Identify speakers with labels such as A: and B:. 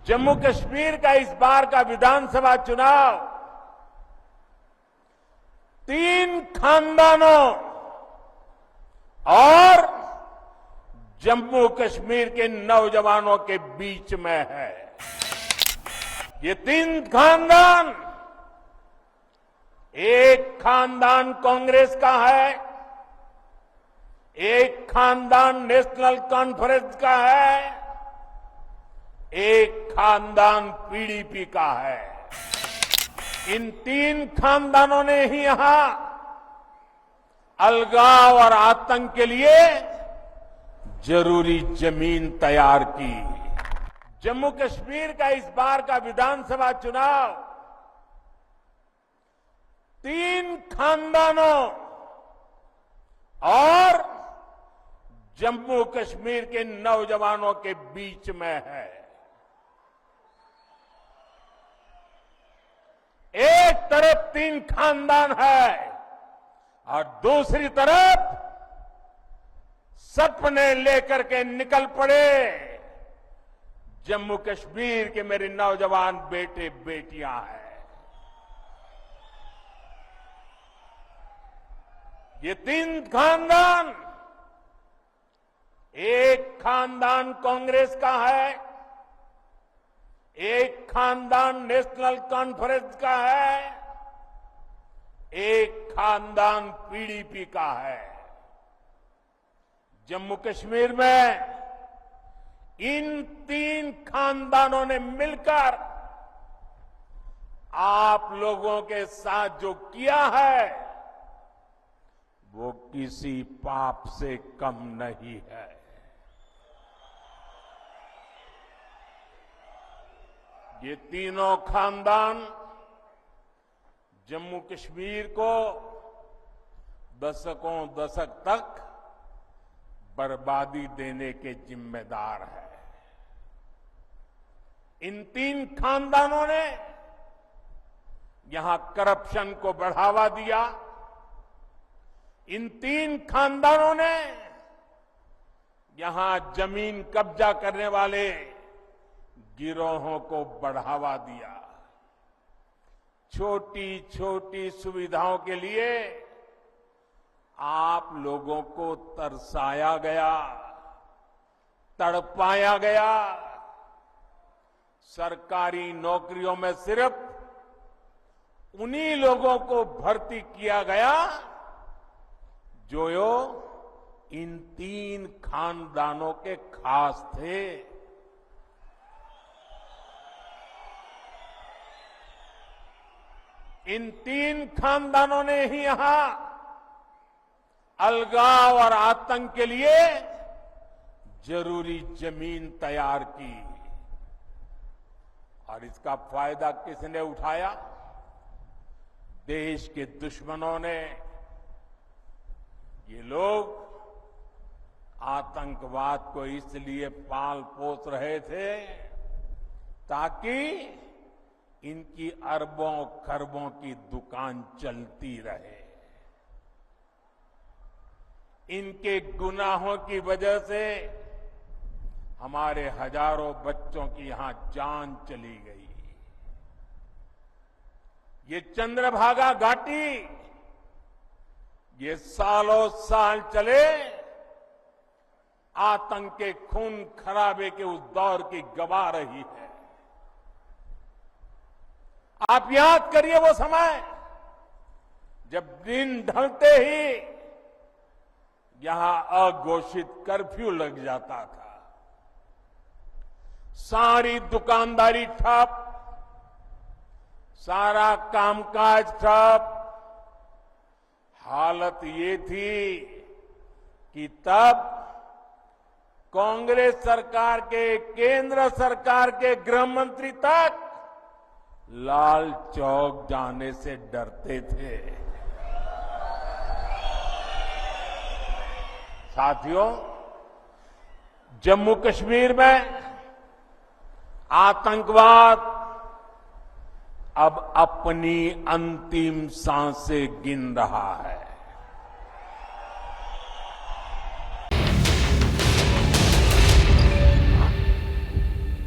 A: जम्मू कश्मीर का इस बार का विधानसभा चुनाव 3 खानदानों और जम्मू कश्मीर के नौजवानों के बीच में है। ये 3 खानदान, एक खानदान कांग्रेस का है, एक खानदान नेशनल कॉन्फ्रेंस का है, एक खानदान पीडीपी का है। इन 3 खानदानों ने ही यहां अलगाव और आतंक के लिए जरूरी जमीन तैयार की। जम्मू कश्मीर का इस बार का विधानसभा चुनाव 3 खानदानों और जम्मू कश्मीर के नौजवानों के बीच में है। एक तरफ 3 खानदान है और दूसरी तरफ सपने लेकर के निकल पड़े जम्मू कश्मीर के मेरे नौजवान बेटे बेटियां हैं। ये 3 खानदान, एक खानदान कांग्रेस का है, एक खानदान नेशनल कॉन्फ्रेंस का है, एक खानदान पीडीपी का है। जम्मू कश्मीर में इन 3 खानदानों ने मिलकर आप लोगों के साथ जो किया है वो किसी पाप से कम नहीं है। ये तीनों खानदान जम्मू कश्मीर को दशक तक बर्बादी देने के जिम्मेदार है। इन 3 खानदानों ने यहां करप्शन को बढ़ावा दिया। इन 3 खानदानों ने यहां जमीन कब्जा करने वाले गिरोहों को बढ़ावा दिया। छोटी छोटी सुविधाओं के लिए आप लोगों को तरसाया गया, तड़पाया गया। सरकारी नौकरियों में सिर्फ उन्हीं लोगों को भर्ती किया गया जो इन 3 खानदानों के खास थे। इन 3 खानदानों ने ही यहां अलगाव और आतंक के लिए जरूरी जमीन तैयार की और इसका फायदा किसने उठाया? देश के दुश्मनों ने। ये लोग आतंकवाद को इसलिए पाल पोस रहे थे ताकि इनकी अरबों खरबों की दुकान चलती रहे। इनके गुनाहों की वजह से हमारे हजारों बच्चों की यहां जान चली गई। ये चंद्रभागा घाटी ये सालों साल चले आतंक के खून खराबे के उस दौर की गवा रही है। आप याद करिए वो समय जब दिन ढलते ही यहां अघोषित कर्फ्यू लग जाता था। सारी दुकानदारी ठप, सारा कामकाज ठप। हालत ये थी कि तब कांग्रेस सरकार के, केंद्र सरकार के गृह मंत्री तक लाल चौक जाने से डरते थे। साथियों, जम्मू कश्मीर में आतंकवाद अब अपनी अंतिम सांसें गिन रहा है।